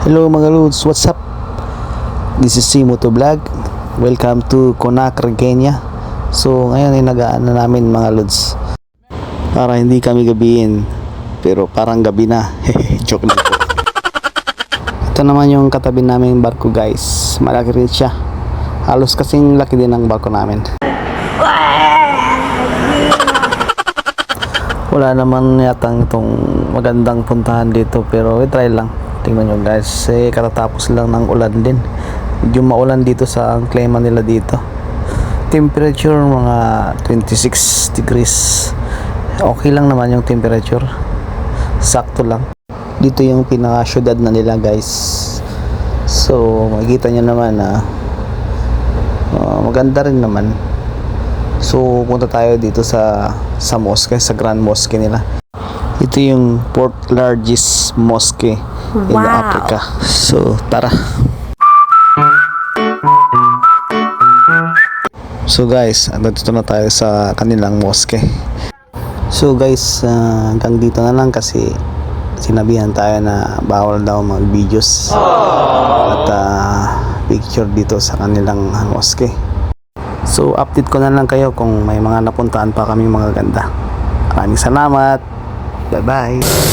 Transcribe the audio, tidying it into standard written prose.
Hello mga lods, what's up? This is Simo to Vlog. Welcome to Conakry, Kenya. So ngayon ay nagaan na namin mga lods. Para hindi kami gabihin, pero parang gabi na. Joke lang po. Ito naman yung katabi naming barko guys. Malaki rin siya. Halos kasing laki din ang barko namin. Wala naman yatang itong magandang puntahan dito, pero try lang. Tingnan nyo guys, katatapos lang ng ulan din. Medyo maulan dito sa klima nila dito. Temperature mga 26 degrees. Okay lang naman yung temperature. Sakto lang. Dito yung pinaka syudad na nila guys. So makikita nyo naman na maganda rin naman. So punta tayo dito sa mosque, sa Grand Mosque nila. Ito yung fourth largest mosque in Africa. So tara. So guys, dito na tayo sa kanilang mosque. So guys, hanggang dito na lang kasi sinabihan tayo na bawal daw mag-videos at picture dito sa kanilang mosque. So update ko na lang kayo kung may mga napuntaan pa kami mga ganda. Maraming salamat. Bye bye.